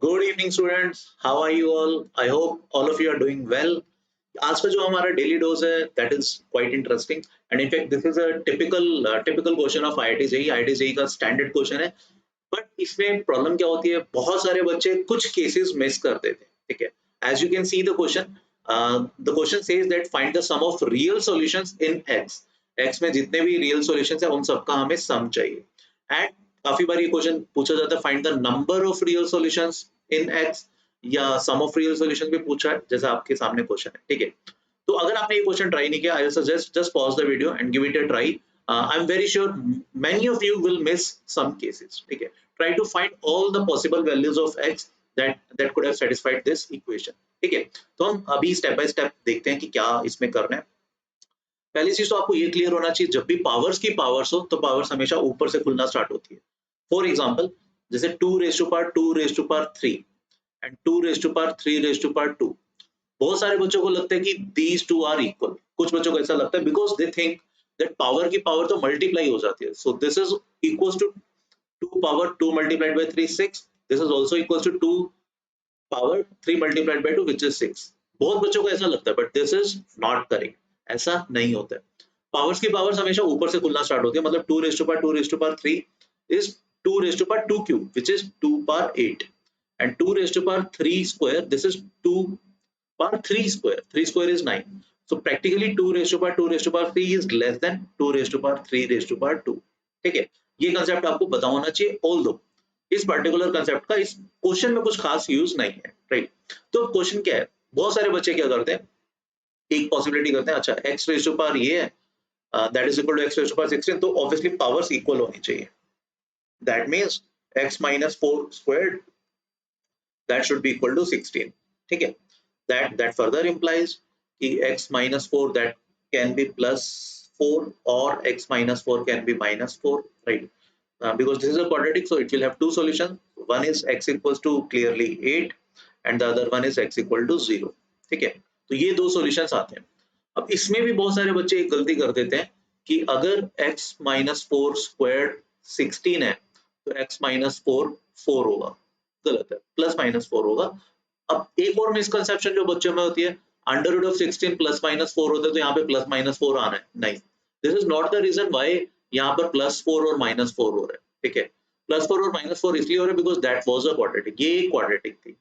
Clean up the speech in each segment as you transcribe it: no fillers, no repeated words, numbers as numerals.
Good evening students, how are you all? I hope all of you are doing well. आज का जो हमारा daily dose है that is quite interesting and in fact this is a typical question of IIT JEE. IIT JEE का standard question है। But इसमें problem क्या होती है, बहुत सारे बच्चे कुछ केसेस मिस कर देते हैं। ठीक है, as you can see the question says that find the sum of real solutions in X. X में जितने भी रियल सॉल्यूशंस है उन सबका हमें सम चाहिए। एंड काफी बार ये क्वेश्चन पूछा जाता है, find the number of real solutions in x, या सम ऑफ रियल सॉल्यूशंस भी पूछा है जैसा आपके सामने क्वेश्चन है। ठीक है, तो अगर आपने ये क्वेश्चन ट्राई नहीं किया, I suggest just pause the video and give it a try. I am very sure many of you will miss some cases. ठीक है, try to find all the possible values of x that could have satisfied this equation. ठीक है, तो हम अभी step by step देखते हैं कि क्या इसमें करना है। पहली चीज तो आपको ये क्लियर होना चाहिए, जब भी पावर्स की पावर्स हो तो पावर्स हमेशा ऊपर से खुलना स्टार्ट होती है। फॉर एग्जाम्पल, जैसे 2 raise to power 2 raise to power 3 and 2 raise to power 3 raise to power 2। बहुत सारे बच्चों को लगता है कि दीज टू आर इक्वल। कुछ बच्चों को ऐसा लगता है because they think that power की पावर तो मल्टीप्लाई हो जाती है। So this is equals to 2 power 2 multiplied by 3 6. This is also equals to 2 power 3 multiplied by 2 which is 6. बहुत बच्चों को ऐसा लगता है, but this is not correct. ऐसा नहीं होता है। पावर्स की पावर्स हमेशा ऊपर से खुलना स्टार्ट होती है। मतलब 2 raise to power 2 raise to power 3 is 2 raise to power 2 cube which is 2 power 8, and 2 raised to power 3 square, this is 2 power 3 square. 3 square is 9. So practically 2 raised to power 2 raised to power 3 is less than 2 raised to power 3 raised to power 2. ठीक है, ये concept आपको पता होना चाहिए। Although इस particular concept का इस क्वेश्चन में कुछ खास यूज नहीं है। राइट, तो क्वेश्चन क्या है, बहुत सारे बच्चे क्या करते हैं, एक पॉसिबिलिटी करते हैं, अच्छा x रेज टू पावर ये है, that is equal to x raise to power 16, तो ऑब्वियसली पावर्स इक्वल होनी चाहिए। That means x minus 4 squared that should be equal to 16. ठीक है, that further implies कि x minus 4 that can be plus 4 or x minus 4 can be minus 4, right? Because this is a quadratic, so it will have two solutions. One is x equals to clearly 8 and the other one is x equal to 0. ठीक है, तो ये दो solutions आते हैं। अब इसमें भी बहुत सारे बच्चे एक गलती कर देते हैं कि अगर x minus 4 squared 16 है तो x minus 4 4 होगा। गलत है, प्लस माइनस 4 होगा। अब एक और मिसकंसेप्शन जो बच्चों में होती है, under root of 16 plus minus 4 होता है तो यहाँ पे प्लस माइनस 4 आना है, नहीं। This is not the reason why यहाँ पर प्लस 4 और माइनस 4 हो रहा है। ठीक है, प्लस 4 और माइनस 4 इसलिए हो रहा है because that was a quadratic, ये एक क्वाड्रेटिक थी।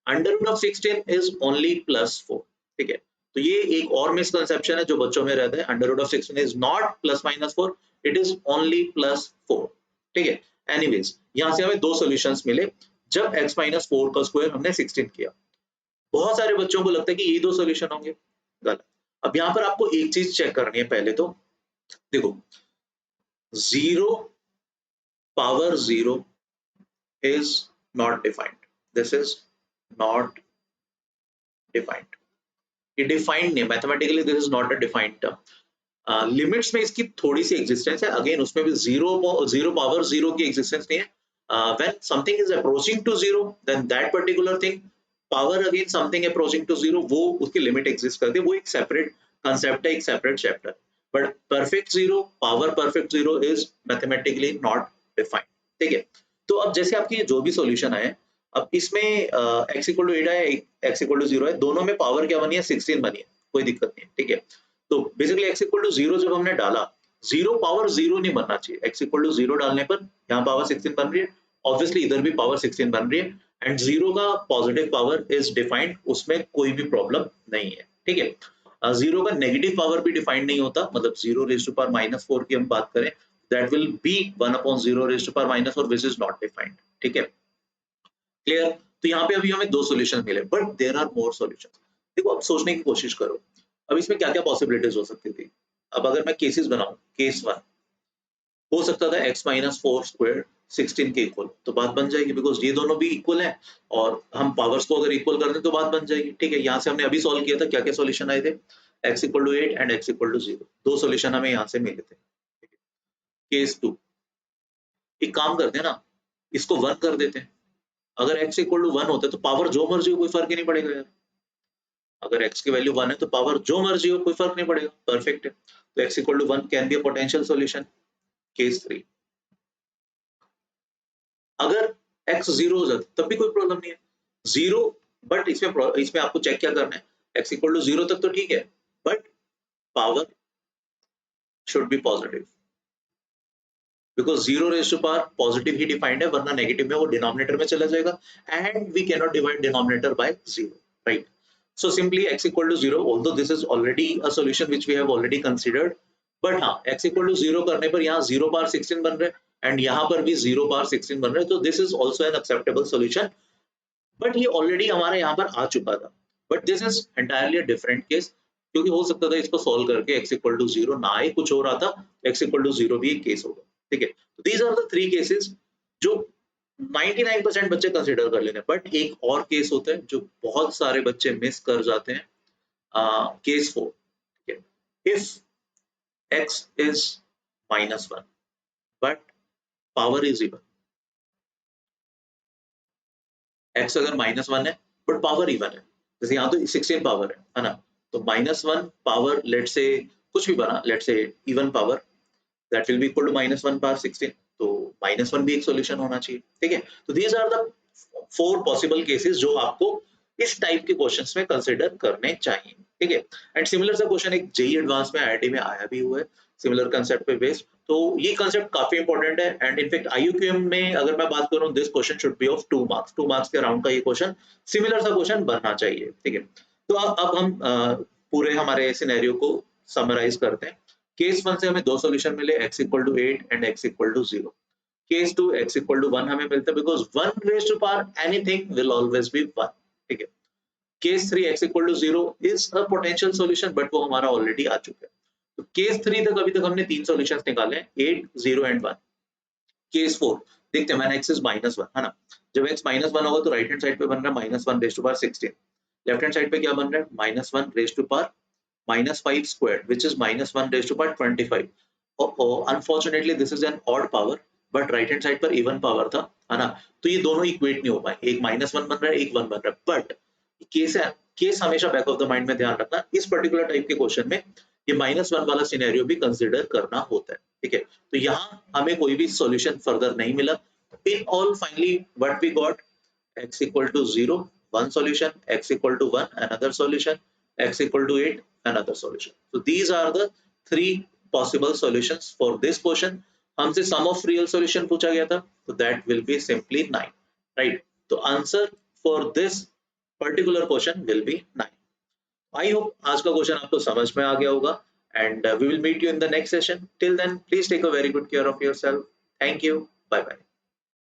Under root of 16 is only plus 4। ठीक है, तो ये एक और मिसकंसेप्शन है जो बच्चों में रहता है। Under root of 16 is not plus minus 4, it is only plus 4। ठीक है, एनीवेज यहाँ से हमें दो सॉल्यूशंस मिले जब x माइनस 4 का स्क्वायर हमने 16 किया। बहुत सारे बच्चों को लगता है कि ये दो सॉल्यूशन होंगे, गलत। अब यहाँ पर आपको एक चीज चेक करनी है। पहले तो देखो, 0 power 0 is not defined. This is not defined. ये डिफाइंड नहीं, mathematically this is not a defined term. Limits में इसकी थोड़ी सी एग्जिस्टेंस है, अगेन उसमें भी जीरो पावर जीरो की एग्जिस्टेंस नहीं है। When something is approaching to zero then that particular thing power again something approaching to zero, वो उसकी लिमिट एग्जिस्ट करती है, वो एक सेपरेट कंसेप्ट है, एक separate chapter. But perfect zero, power perfect zero is mathematically not defined. ठीक है, तो अब जैसे आपकी जो भी सॉल्यूशन आए, अब इसमें x इक्वल टू 8 है, x इक्वल टू 0 है, दोनों में पावर क्या बनी है, 16 बनी है, कोई दिक्कत नहीं है। ठीक है, तो बेसिकली x इक्वल टू 0 जब हमने डाला, 0 पावर 0 नहीं बनना चाहिए। x इक्वल टू 0 डालने पर यहाँ पावर 16 बन रही है, ऑब्वियसली इधर भी पावर 16 बन रही है, एंड 0 का पॉजिटिव पावर इज डिफाइंड, उसमें कोई भी प्रॉब्लम नहीं है। ठीक है, 0 का नेगेटिव पावर भी डिफाइंड नहीं होता, मतलब 0 रेज टू पावर माइनस 4 की हम बात करें, that will be 1 upon 0 raise to power minus 4 which is not defined. ठीक है, क्लियर? तो यहाँ पे अभी हमें दो सॉल्यूशन मिले, but there are more solution. देखो, अब सोचने की कोशिश करो, अब इसमें क्या क्या पॉसिबिलिटीज हो सकती थी। अब अगर मैं केसेस बनाऊं, केस 1 हो सकता था x माइनस 4 स्क्वायर 16 के इक्वल, तो बात बन जाएगी बिकॉज ये दोनों भी इक्वल है और हम पावर्स को अगर इक्वल कर दें तो बात बन जाएगी। ठीक है, यहाँ से हमने अभी सॉल्व किया था, क्या क्या सॉल्यूशन आए थे, x equal to 8 and x equal to 0, दो सॉल्यूशन हमें यहाँ से मिले थे। केस 2, एक काम करते हैं ना, इसको 1 कर देते हैं। अगर x इक्वल टू 1 होता है तो पावर जो मर्जी हो कोई फर्क ही नहीं पड़ेगा यार। अगर x की वैल्यू 1 है तो पावर जो मर्जी हो कोई फर्क नहीं पड़ेगा, परफेक्ट है। तो x equal to 1 can be a potential solution. Case 3, अगर x 0 हो जाता तब भी कोई प्रॉब्लम नहीं है, जीरो, बट इसमें आपको चेक क्या करना है, x इक्वल टू जीरो तक तो ठीक है, but power should be positive, because zero raise to power positive ही डिफाइंड है, वरना नेगेटिव में वो डिनोमिनेटर में चला जाएगा, and we can not divide denominator by zero, right. So simply x equal to 0, although this is already a solution which we have already considered, but हाँ x equal to 0 करने पर यहाँ 0 power 16 बन रहे हैं and यहाँ पर भी 0 power 16 बन रहे हैं, तो this is also an acceptable solution, but ये already हमारे यहाँ पर आ चुका था, but this is entirely a different case, क्योंकि हो सकता था इसको solve करके x equal to 0 ना ही कुछ हो रहा था, x equal to 0 भी एक case होगा, ठीक है. तो these are the three cases जो 99% बच्चे कंसिडर कर लेते हैं, बट एक और केस होता है जो बहुत सारे बच्चे मिस कर जाते हैं, केस 4, ठीक है. If x is -1 but power is even, x अगर -1 है बट पावर इवन है, जैसे यहाँ तो 16 पावर है ना, तो -1 पावर लेट से कुछ भी बना, let say even power, that will be equal to -1 power 16, तो -1 भी एक सॉल्यूशन होना चाहिए, ठीक है. तो these are the 4 possible cases जो आपको इस टाइप के क्वेश्चंस में कंसीडर करने चाहिए, ठीक है. एंड सिमिलर सा क्वेश्चन एक जेई एडवांस में आईआईटी में आया भी हुआ है, सिमिलर कांसेप्ट पे बेस्ड, तो ये कांसेप्ट काफी इंपॉर्टेंट है, एंड इनफैक्ट आईयूक्यूएम में अगर मैं बात करूं, this question should be of 2 marks, 2 marks के अराउंड का ये क्वेश्चन, सिमिलर सा क्वेश्चन बनना चाहिए, ठीक है. तो अब हम पूरे हमारे सिनेरियो को समराइज करते हैं. केस 1 से हमें दो सॉल्यूशन मिले, x equal to 8 and x equal to 0. Case 2 x equal to 1 हमें मिलता है, because 1 raise to power anything will always be 1, ठीक है. Case 3 x equal to 0 is a potential solution, but वो हमारा ऑलरेडी आ चुका है. तो केस 3 तक अभी तक हमने तीन सॉल्यूशंस निकाले हैं, 8, 0 एंड 1. केस 4 देखते हैं, व्हेन x इज -1 है ना, जब x -1 होगा तो राइट हैंड साइड पे बन रहा है -1 raise to power 16, left hand side पे क्या बन रहा है -1 raise to power -5 squared, which is -1 raised to power 25. Unfortunately this is an odd power, but right hand side पर even power था, है ना, तो ये दोनों इक्वेट नहीं हो पाए, एक -1 बन रहा है, एक 1 बन रहा है, बट केस है, केस हमेशा बैक ऑफ द माइंड में ध्यान रखना, इस पर्टिकुलर टाइप के क्वेश्चन में ये -1 वाला सिनेरियो भी कंसीडर करना होता है, ठीक है. तो यहाँ हमें कोई भी सॉल्यूशन फर्दर नहीं मिला. In all finally what we got, x equal to 0 one solution, x equal to 1 another solution, x equal to 8 another solution. So these are the three possible solutions for this question. हमसे sum of real solution पूछा गया था, so that will be simply 9, right. तो answer for this particular question will be 9. I hope आज का question आपको समझ में आ गया होगा, and we will meet you in the next session. Till then, please take a very good care of yourself. Thank you. Bye bye.